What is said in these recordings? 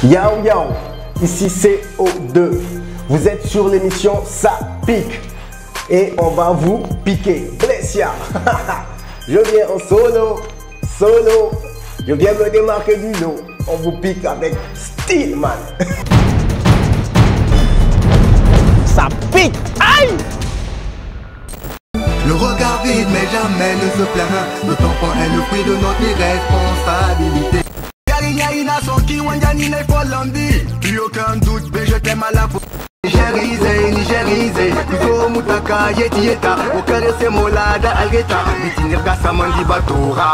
Yo yo, ici CO2. Vous êtes sur l'émission Ça pique. Et on va vous piquer. Blessia. Je viens en solo. Je viens me démarquer du lot. On vous pique avec style, man. Ça pique. Aïe! Le regard vide mais jamais ne se plaint. Notre enfant est le fruit de notre irresponsabilité. Plus aucun doute, mais je t'aime à la fois. Nigérisé, Kuzo Mutaka, Yetieta, Okarese Molada, Algeta, Bitinir Kassamandi Batora.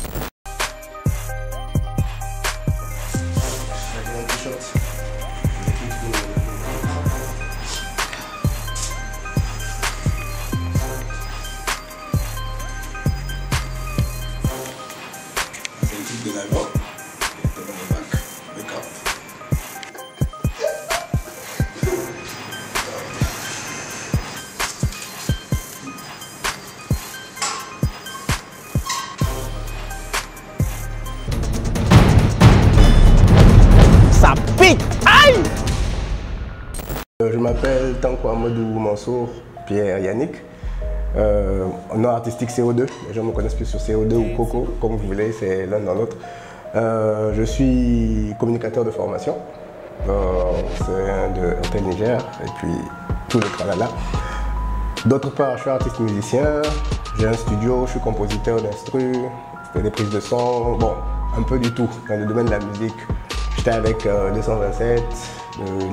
Ça pique. Aïe! Je m'appelle Tanko Amadou Mansour Pierre Yannick. Nom artistique CO2. Les gens me connaissent plus sur CO2 ou Coco, comme vous voulez, c'est l'un dans l'autre. Je suis communicateur de formation. C'est un de Hotel Niger et puis tout le tralala. D'autre part, je suis artiste musicien. J'ai un studio, je suis compositeur d'instru, je fais des prises de son, bon, un peu du tout dans le domaine de la musique. J'étais avec 227,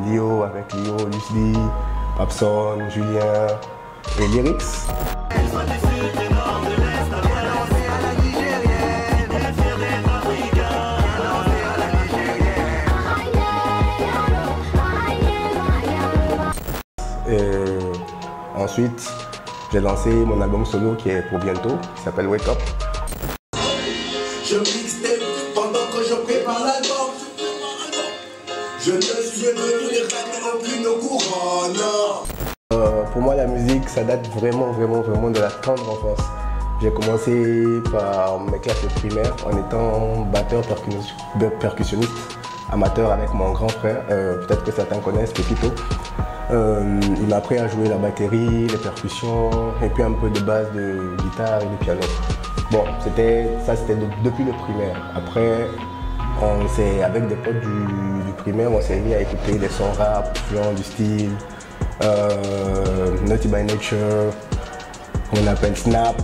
Lio, avec Lio, Lucy, Papson, Julien et Lyrics. Et ensuite, j'ai lancé mon album solo qui est pour bientôt, qui s'appelle Wake Up. Je mixtape pendant que je prépare l'album. Je ne suis venu les règles aucune au courant, non. Pour moi, la musique, ça date vraiment de la tendre enfance. J'ai commencé par mes classes de primaire en étant batteur percussionniste amateur avec mon grand frère. Peut-être que certains connaissent Pepito. Il m'a appris à jouer la batterie, les percussions et puis un peu de base de guitare et de piano. Bon, c'était depuis le primaire. Après, avec des potes du primaire, on s'est mis à écouter des sons rap, genre du style Naughty by Nature, qu'on appelle Snap,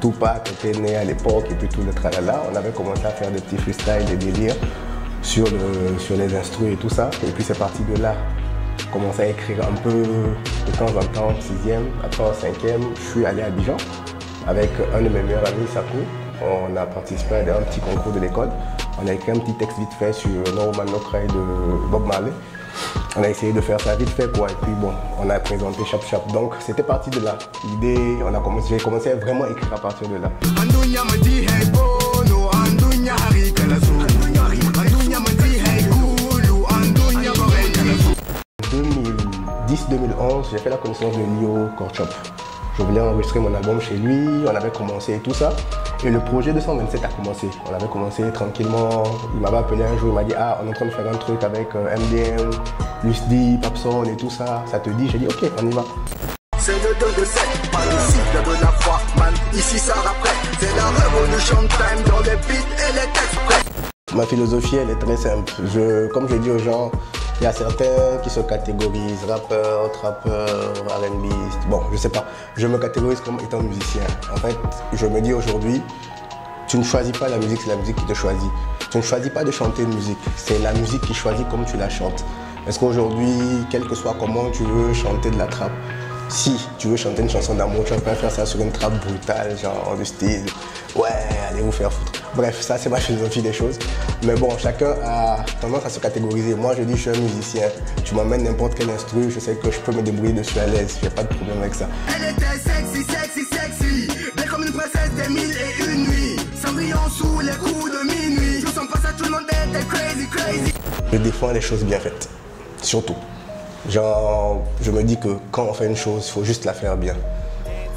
Tupac était né à l'époque et puis tout le tralala. On avait commencé à faire des petits freestyles, des délires sur les instrus et tout ça. Et puis c'est parti de là. J'ai commencé à écrire un peu de temps en temps, 6e, après en 5e, je suis allé à Abidjan avec un de mes meilleurs amis, Sakou. On a participé à un petit concours de l'école. On a écrit un petit texte vite fait sur No Man No Cry de Bob Marley. On a essayé de faire ça vite fait quoi. Et puis bon, on a présenté Chap Chap. Donc c'était parti de là. L'idée, j'ai commencé à vraiment écrire à partir de là. 2010-2011, j'ai fait la connaissance de Lio Korchop. Je voulais enregistrer mon album chez lui, on avait commencé et tout ça. Et le projet 227 a commencé. On avait commencé tranquillement. Il m'avait appelé un jour, il m'a dit « Ah, on est en train de faire un truc avec MDM, Lucy, Papson et tout ça. Ça te dit ?» J'ai dit « Ok, on y va. » C'est le 2 de 7, pas le cycle de la foi, man. Ici ça après, c'est la révolution time dans les beats et les textes prêts. Ma philosophie, elle est très simple. Comme je dis aux gens, il y a certains qui se catégorisent rappeur, trappeur, R&B, bon, je sais pas. Je me catégorise comme étant musicien. En fait, je me dis aujourd'hui, tu ne choisis pas la musique, c'est la musique qui te choisit. Tu ne choisis pas de chanter une musique, c'est la musique qui choisit comme tu la chantes. Parce qu'aujourd'hui, quel que soit comment tu veux chanter de la trappe, si tu veux chanter une chanson d'amour, tu vas pas faire ça sur une trappe brutale, genre du style « Ouais, allez vous faire foutre ». Bref, ça c'est ma philosophie des choses. Mais bon, chacun a tendance à se catégoriser. Moi je dis je suis un musicien, tu m'emmènes n'importe quel instru, je sais que je peux me débrouiller dessus à l'aise, j'ai pas de problème avec ça. Elle était sexy, belle comme une princesse des 1001 nuits. Cendrillon sous les coups de minuit, je sens pas ça, tout le monde était crazy. Je défends les choses bien faites, surtout. Genre, je me dis que quand on fait une chose, il faut juste la faire bien.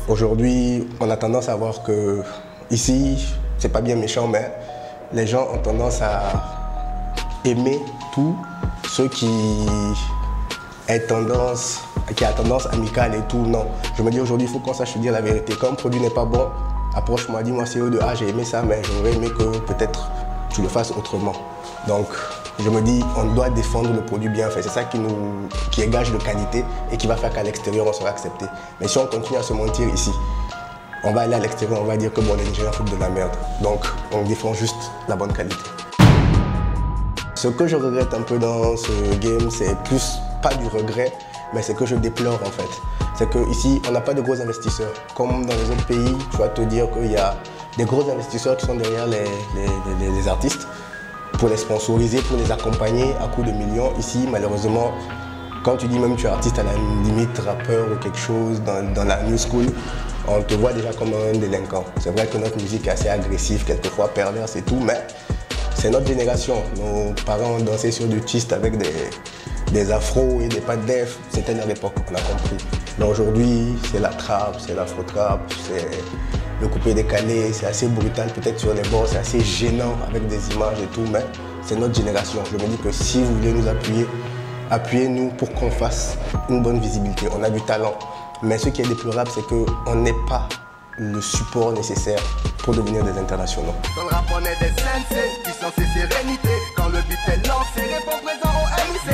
Aujourd'hui, on a tendance à voir que ici, c'est pas bien méchant, mais les gens ont tendance à aimer tout ce qui a tendance amicale et tout. Non, je me dis aujourd'hui, il faut qu'on sache se dire la vérité. Quand un produit n'est pas bon, approche-moi, dis-moi CO2, ah j'ai aimé ça, mais j'aurais aimé que peut-être tu le fasses autrement. Donc, je me dis, on doit défendre le produit bien fait. C'est ça qui est gage de qualité et qui va faire qu'à l'extérieur, on sera accepté. Mais si on continue à se mentir ici, on va aller à l'extérieur, on va dire que bon, les Nigériens foutent de la merde. Donc, on défend juste la bonne qualité. Ce que je regrette un peu dans ce game, c'est plus, pas du regret, mais c'est que je déplore en fait. C'est qu'ici, on n'a pas de gros investisseurs. Comme dans les autres pays, tu vas te dire qu'il y a des gros investisseurs qui sont derrière les artistes pour les sponsoriser, pour les accompagner à coups de millions. Ici, malheureusement, quand tu dis même que tu es artiste à la limite, rappeur ou quelque chose dans la new school, on te voit déjà comme un délinquant. C'est vrai que notre musique est assez agressive, quelquefois perverse et tout, mais c'est notre génération. Nos parents ont dansé sur du twist avec des afros et des pas de def. C'était leur époque, on a compris. Mais aujourd'hui, c'est la trappe, c'est l'afro-trap, c'est le coupé décalé, c'est assez brutal peut-être sur les bords, c'est assez gênant avec des images et tout, mais c'est notre génération. Je me dis que si vous voulez nous appuyer, appuyez-nous pour qu'on fasse une bonne visibilité. On a du talent, mais ce qui est déplorable, c'est qu'on n'est pas le support nécessaire pour devenir des internationaux. Dans le rap, on est des sensei, puissance et sérénité. Quand le beat est lancé, réponds présent au MC.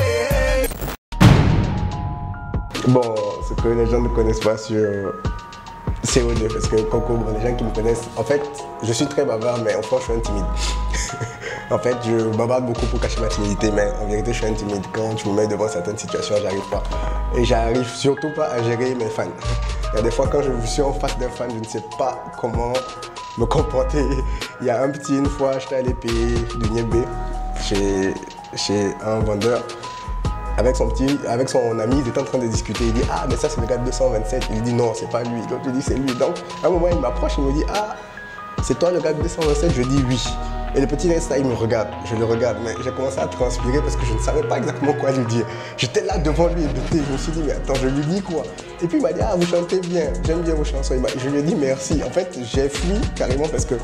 Bon, ce que les gens ne connaissent pas sur CO2, parce que Coco, les gens qui me connaissent, en fait, je suis très bavard, mais au fond, je suis un timide. En fait, je bavarde beaucoup pour cacher ma timidité, mais en vérité, je suis un timide. Quand tu me mets devant certaines situations, j'arrive pas. Et j'arrive surtout pas à gérer mes fans. Il y a des fois, quand je suis en face d'un fan, je ne sais pas comment me comporter. Il y a une fois, j'étais allé payer du niébé chez un vendeur. Avec son ami, ils étaient en train de discuter. Il dit, ah, mais ça, c'est le gars de 227. Il dit, non, c'est pas lui. L'autre, il dit, c'est lui. Donc, à un moment, il m'approche, il me dit, ah, c'est toi le gars de 227? Je dis, oui. Et le petit reste là, il me regarde. Je le regarde, mais j'ai commencé à transpirer parce que je ne savais pas exactement quoi lui dire. J'étais là devant lui, je me suis dit, mais attends, je lui dis quoi? Et puis il m'a dit, ah, vous chantez bien, j'aime bien vos chansons. Je lui ai dit merci. En fait, j'ai fui carrément parce que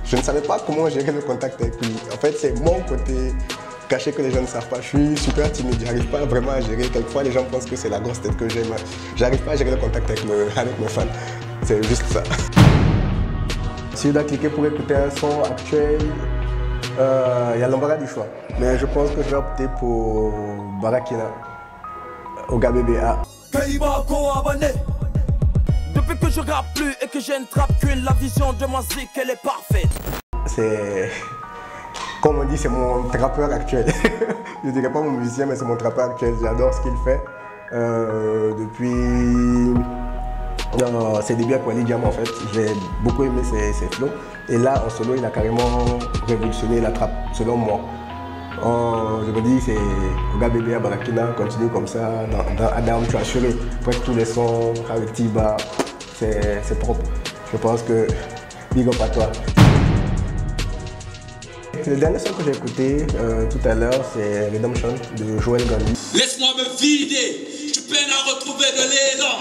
je ne savais pas comment gérer le contact avec lui. En fait, c'est mon côté caché que les gens ne savent pas. Je suis super timide, j'arrive pas vraiment à gérer. Quelquefois, les gens pensent que c'est la grosse tête que j'ai, mais j'arrive pas à gérer le contact avec mes fans. C'est juste ça. Si je dois cliquer pour écouter un son actuel, il y a l'embarras du choix. Mais je pense que je vais opter pour Barakina, Oga BBA. Depuis que je rappe plus et que j'ai une trappe queen, la vision de ma zik, elle est parfaite. C'est, comme on dit, c'est mon trappeur actuel. Je ne dirais pas mon musicien, mais c'est mon trappeur actuel. J'adore ce qu'il fait. Depuis ses débuts avec Wally Diamond, en fait, j'ai beaucoup aimé ses flows. Et là, en solo, il a carrément révolutionné la trappe, selon moi. Je me dis, c'est Oga BBA, Barakina, continue comme ça. Dans Adam, tu as assuré presque tous les sons avec Tiba. C'est propre. Je pense que big up à toi. Le dernier son que j'ai écouté tout à l'heure, c'est Redemption de Joel Gandhi. Laisse-moi me vider, je peine à retrouver de l'élan.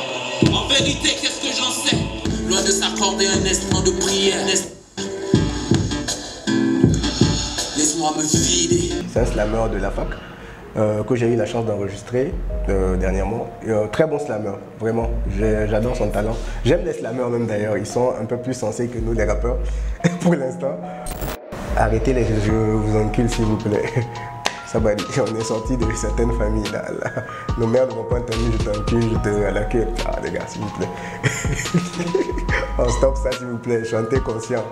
En vérité, qu'est-ce que j'en sais? Loin de s'accorder un instant de prière. Laisse-moi me vider. C'est un slammer de la fac que j'ai eu la chance d'enregistrer dernièrement. Très bon slammer, vraiment. J'adore son talent. J'aime les slammers même d'ailleurs. Ils sont un peu plus sensés que nous les rappeurs pour l'instant. Arrêtez les je vous encule s'il vous plaît. Ça va, on est sorti de certaines familles là. Nos mères ne vont pas entendu je t'encule, je te à la queue. Ah les gars, s'il vous plaît. On stoppe ça s'il vous plaît, chantez conscient.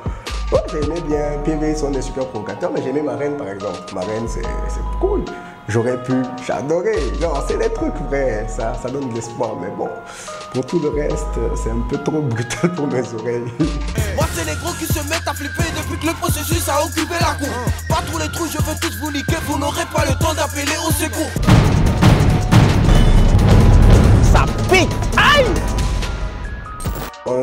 Ouais, j'ai aimé bien, PV sont des super provocateurs, mais j'ai aimé Marraine par exemple. Marraine c'est cool. J'aurais pu, j'ai adoré. Non, c'est des trucs vrais, ça donne de l'espoir, mais bon, pour tout le reste, c'est un peu trop brutal pour mes oreilles. Moi c'est les gros qui se mettent à flipper depuis que le processus a occupé la cour. Pas tous les trous, je veux tous vous niquer, vous n'aurez pas le temps d'appeler au secours. Ça pique, aïe!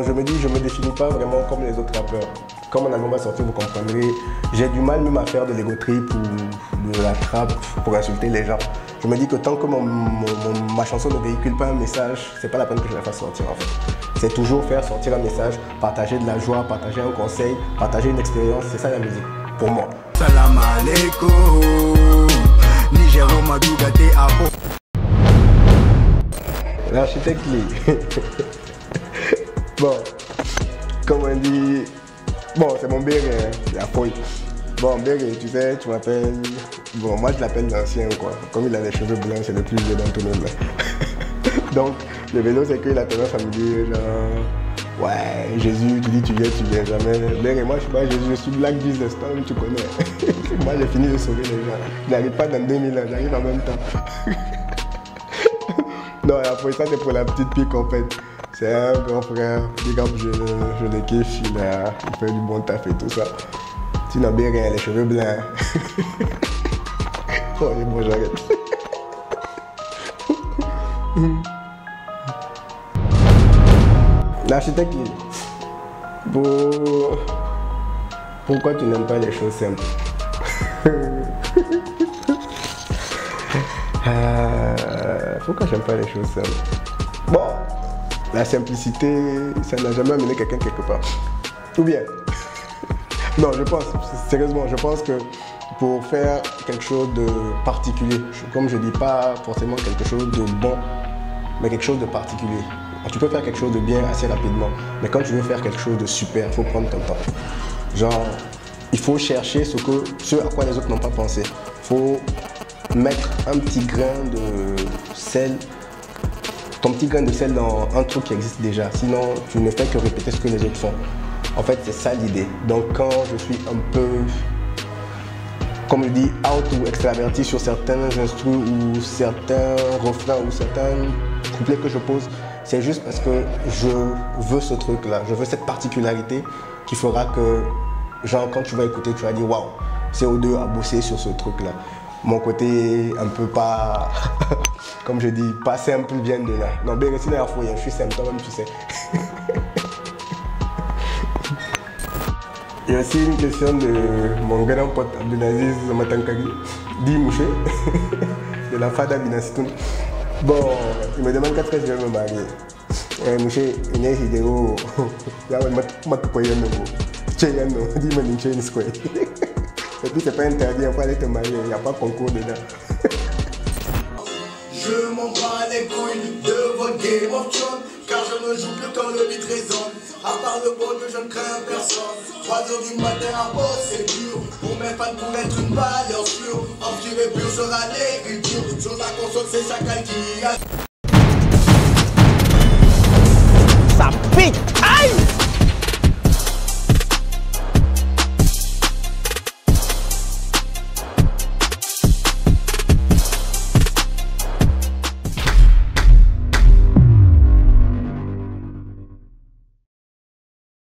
Je me dis, je me définis pas vraiment comme les autres rappeurs. Quand mon album va sortir, vous comprendrez, j'ai du mal même à faire de l'ego trip ou de la trappe pour insulter les gens. Je me dis que tant que ma chanson ne véhicule pas un message, c'est pas la peine que je la fasse sortir en fait. C'est toujours faire sortir un message, partager de la joie, partager un conseil, partager une expérience, c'est ça la musique, pour moi. Salam alaikum. Niger, Madou, Gaté, Apo. L'architecte Lee. Bon, comme on dit, bon, c'est mon béret, la fouille. Bon, béret, tu sais, tu m'appelles. Bon, moi je l'appelle l'ancien, quoi. Comme il a les cheveux blancs, c'est le plus vieux dans tout le monde. Donc, le vélo, c'est qu'il a tendance à me dire, genre, ouais, Jésus, tu dis tu viens jamais. Béret, moi je suis pas Jésus, je suis Black Jesus, toi, tu connais. Moi j'ai fini de sauver les gens. Je n'arrive pas dans 2000 ans, j'arrive en même temps. Non, la fouille, ça c'est pour la petite pique en fait. C'est un grand frère, big up, je le kiffe, il fait du bon taf et tout ça. Sinon, bien rien, les cheveux blancs. Oh, bon, j'arrête. L'architecte, pourquoi tu n'aimes pas les choses simples? Pourquoi j'aime pas les choses simples? Bon, la simplicité, ça n'a jamais amené quelqu'un quelque part. Ou bien, non, je pense, sérieusement, je pense que pour faire quelque chose de particulier, comme je dis pas forcément quelque chose de bon, mais quelque chose de particulier. Tu peux faire quelque chose de bien assez rapidement, mais quand tu veux faire quelque chose de super, il faut prendre ton temps. Genre, il faut chercher ce à quoi les autres n'ont pas pensé. Il faut mettre un petit grain de sel, ton petit grain de sel dans un truc qui existe déjà. Sinon, tu ne fais que répéter ce que les autres font. En fait, c'est ça l'idée. Donc, quand je suis un peu, comme je dis, out ou extraverti sur certains instruments ou certains refrains ou certains couplets que je pose, c'est juste parce que je veux ce truc-là. Je veux cette particularité qui fera que, genre, quand tu vas écouter, tu vas dire waouh, CO2 a bossé sur ce truc-là. Mon côté un peu pas, comme je dis, pas simple vient de là. Non, bien resté la fouille, je suis simple, toi-même tu sais. Il y a aussi une question de mon grand pote Abdelaziz Matankagi, dit Mouché, de la Fada Binasitoun. Bon, il me demande quand est-ce que je vais me marier. Mouché, il y a une vidéo, il y a un et puis c'est pas interdit, il faut aller te marier, il n'y a pas concours dedans. Je m'en bats les couilles de votre Game of Thrones, car je ne joue plus quand le beat résonne. À part le bon Dieu, je ne crains personne. 3 heures du matin à bosser dur, pour mes fans pour être une valeur sûre. En tiré pur sera l'écriture, sur la console c'est chacal qui a... Ça pique.